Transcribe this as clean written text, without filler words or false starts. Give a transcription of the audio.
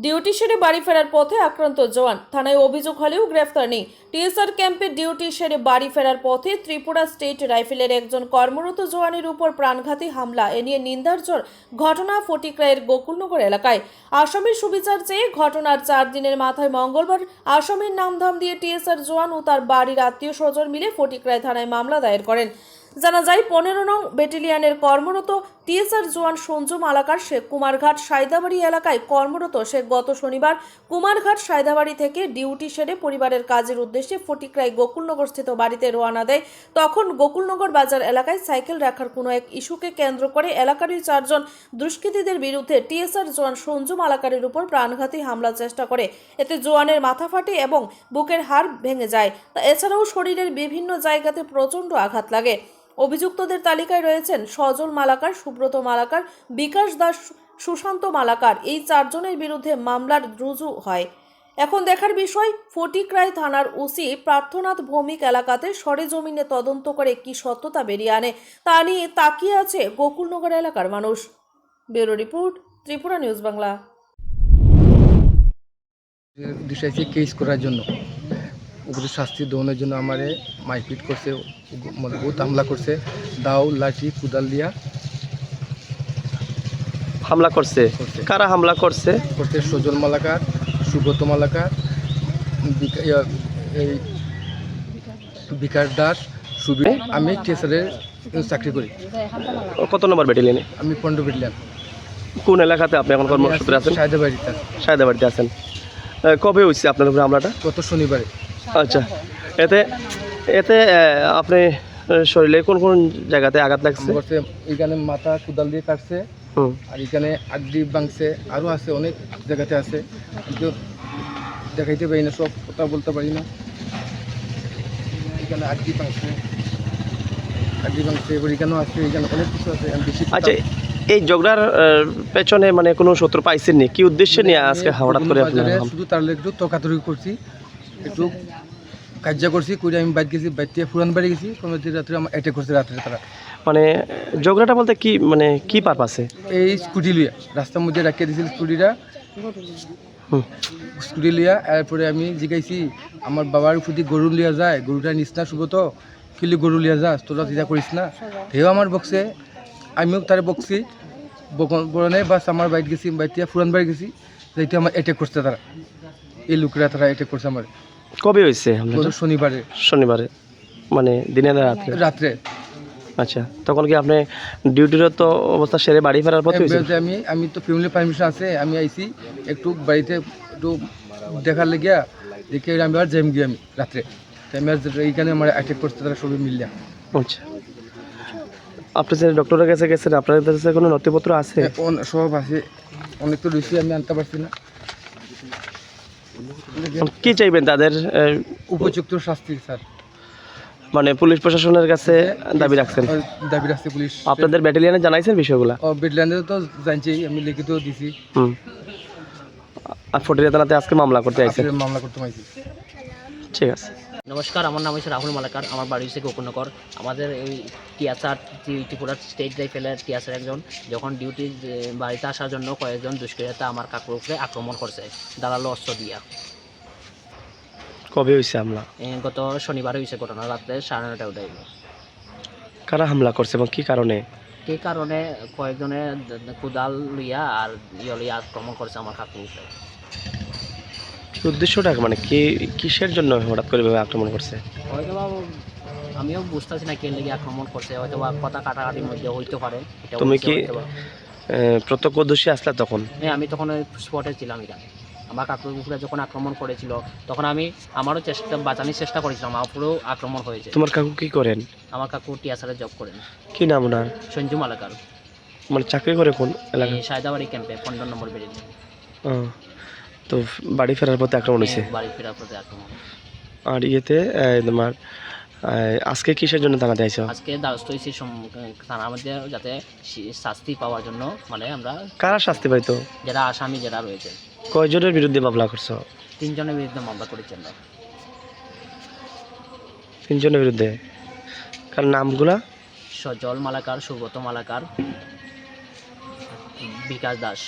Duty সেরে বাড়ি ফেরার পথে আক্রান্ত জওয়ান, থানায় অভিযোগ হলেও গ্রেফতার নেই। টিএসআর ক্যাম্পে ডিউটি সেরে বাড়ি ফেরার পথে ত্রিপুরা স্টেট রাইফেলের একজন কর্মরত জওয়ানের উপর প্রাণঘাতী হামলা, এ নিয়ে নিন্দার ঝড়। ঘটনা ফটিকরায়ের গোকুলনগর এলাকায়। আসামির সুবিচার চেয়ে ঘটনার 4 দিনের মাথায় মঙ্গলবার আসামির নামধাম দিয়ে টিএসআর জওয়ান ও তার বাড়ির আত্মীয় স্বজন মিলে ফটিকরায় থানায় মামলা দায়ের করেন। জানা যায় 15 নং ব্যাটালিয়নের কর্মরত টিএসআর জওয়ান সঞ্জু মালাকার শেখ কুমারঘাট সায়দাবাড়ি এলাকায় কর্মরত। সে গত শনিবার কুমারঘাট সায়দাবাড়ি থেকে ডিউটি সেরে পরিবারের কাজের উদ্দেশ্যে ফটিকরায় গোকুলনগর স্থিত বাড়িতে রওনা দেয়। তখন গোকুলনগর বাজার এলাকায় সাইকেল রাখার কোনো এক ইস্যুকে কেন্দ্র করে এলাকারই 4 জন দুষ্কৃতীদের বিরুদ্ধে টিএসআর জওয়ান সঞ্জু মালাকারের উপর প্রাণঘাতী হামলার চেষ্টা করে। এতে জওয়ানের মাথা ফাটে এবং বুকের হাড় ভেঙে যায়। এছাড়াও শরীরের বিভিন্ন জায়গাতে প্রচণ্ড আঘাত লাগে। অভিযুক্তদের তালিকায় রয়েছেন সজল মালাকার, সুব্রত মালাকার, বিকাশ দাস, সুশান্ত মালাকার। এই 4 জনের বিরুদ্ধে মামলার রুজু হয়। এখন দেখার বিষয়, ফটিকরায় থানার ওসি প্রার্থনাথ ভৌমিক এলাকাতে সরেজমিনে তদন্ত করে কি সত্যতা বেরিয়ে আনে তা নিয়ে তাকিয়ে আছে গোকুলনগর এলাকার মানুষ। Bureau report, Tripura news Bangla. দিশাইছে কেস করার জন্য, উপরে শাস্তি দেওয়ানোর জন্য আমারে মারপিট করছে, মানে বহুত হামলা করছে, দাও লাঠি কুদাল দিয়া হামলা করছে। কারা হামলা করছে? করতে সজল মালাকার, সুব্রত মালাকার, এই বিকাশ দাস, সুবি। আমি টিএসআরের চাকরি করি। কত নম্বর ব্যাটালিয়নে? আমি 15 ব্যাটালিয়ন। কোন এলাকাতে আপনি এখন কর্মসূত্রে আছেন? সায়দাবাড়িতে। সায়দাবাড়িতে আছেন। কবে হয়েছে আপনার উপরে হামলাটা? গত শনিবারে। আচ্ছা, এতে এতে আপনি শরীরে কোন কোন জায়গাতে আঘাত লাগছে? এখানে মাথা কুদাল দিয়ে কাটছে, আর এখানে আড্ডি ভাঙছে, আরও আছে, অনেক জায়গাতে আছে, কিন্তু দেখাইতে পারি না, সব কথা বলতে পারি না। এখানে আড্ডি ভাঙছে, এবার এখানেও আছে, এখানে অনেক কিছু আছে। আচ্ছা, এই ঝগড়ার পেছনে মানে কোনো শত্রু পাইছেননি? কি উদ্দেশ্যে নিয়ে আজকে হঠাৎ করে? শুধু তার একটু তর্কাতর্কি করছি, একটু কার্য করছি, করে আমি বাইক গেছি, বাইক থেকে পুরান বাড়ি গেছি, রাত্রে আমার অ্যাটাক করছে রাত্রে তারা। মানে ঝগড়াটা বলতে কি, মানে কি পারপাসে? এই স্কুটি লিয়া রাস্তার মধ্যে রাখিয়ে দিয়েছিল স্কুটি লিয়া। এরপরে আমি জিজ্ঞাসি, আমার বাবার প্রতি গরু লিয়া যায়, গরুটা নিস না শুভ, তো কিলি গরু লিয়া যাস, তোরা চিন্তা করিস না। হেও আমার বকছে, আমিও তারে বকছি, বরণে বাস আমার বাইক গেছি, বাইক থেকে পুরান বাড়ি গেছি, যেহেতু আমার অ্যাটাক করছে তারা, এই লোকেরা তারা অ্যাটাক করছে আমার। কবে হয়েছে? শনিবারে। শনিবারে মানে দিনে না রাত্রে? রাত্রে। আচ্ছা, তখন কি আপনি ডিউটিরত অবস্থা সেরে বাড়ি ফেরার পথে? আমি তো ফ্যামিলি পারমিশন আছে, আমি আইছি একটু বাড়িতে একটু দেখার লেগিয়া, দেখে আমি আর যাইম গিয়ে আমি রাত্রে আমি আর এইখানে আমার অ্যাটাক করতে তারা সবই মিলিয়া। আচ্ছা, আপনি যে ডক্টরের কাছে গেছেন, আপনাদের কাছে কোনো নথিপত্র আছে? সব আছে, অনেক তো রয়েছে, আমি আনতে পারছি না। কি চাইবেন তাদের? উপযুক্ত শাস্তি স্যার, মানে পুলিশ প্রশাসনের কাছে দাবি রাখছেন? দাবি রাখছে পুলিশ। আপনাদের ব্যাটালিয়নে জানাইছেন বিষয়গুলো? ব্যাটালিয়নে তো জানছি, আমি লিখিত দিছি। আর ফটিকরায় থানাতে আজকে মামলা করতে আইছেন? মামলা করতে আইছি। ঠিক আছে। নমস্কার, আমার নাম হচ্ছে রাহুল মালাকার, আমার বাড়ি হচ্ছে গোকুলনগর। আমাদের এই টিএসআর, ত্রিপুরা স্টেট রাইফেলের টিএসআর একজন যখন ডিউটি বাড়িতে আসার জন্য কয়েকজন দুষ্কৃতীরা আমার কাকুর উপরে আক্রমণ করছে দালালো অস্ত্র দিয়া। কবে হয়েছে হামলা? গত শনিবার হয়েছে ঘটনা, রাত্রে 9:30টায় টাইম। কারা হামলা করছে এবং কী কারণে? কী কারণে? কয়েকজনে কুদাল লইয়া আর লইয়া আক্রমণ করছে আমার কাকুর উপরে। উদ্দেশ্যটা মানে কি, কিসের জন্য হঠাৎ করে আক্রমণ করছে? হয়তো বা আমিও বুঝতেছি না কে লেগে আক্রমণ করছে, হয়তো বা কথা কাটাকাটির মধ্যে হইতে পারে। তুমি কি প্রত্যক্ষদর্শী আসলা তখন? হ্যাঁ, আমি তখন স্পটে ছিলাম। এখানে আমার কাকুর উপরে যখন আক্রমণ করেছিল তখন আমারও বাঁচানোর চেষ্টা করেছিলাম, আমার উপরেও আক্রমণ হয়েছে। তোমার কাকু কি করেন? আমার কাকু টিএসআরে জব করেন। কি নাম ওনার? সঞ্জু মালাকার। মানে চাকরি করে কোন এলাকায়? সায়দাবাড়ি ক্যাম্পে 15 নম্বর ব্যাটালিয়ন। তো বাড়ি ফেরার পথে আক্রমণ হয়েছে? বাড়ি ফেরার পথে আক্রমণ। আর ইয়েতে তোমার আজকে কিসের জন্য থানাতে আইছো? আজকে দ্বারস্থ হয়েছি থানার মধ্যে, যাতে শাস্তি পাওয়ার জন্য। মানে আমরা কারা শাস্তি পাইতো? যারা আসামি যারা রয়েছে। কয়জনের বিরুদ্ধে মামলা করছো? 3 জনের বিরুদ্ধে মামলা করেছি আমরা। 3 জনের বিরুদ্ধে? কার নামগুলা? সজল মালাকার, সুব্রত মালাকার, বিকাশ দাস।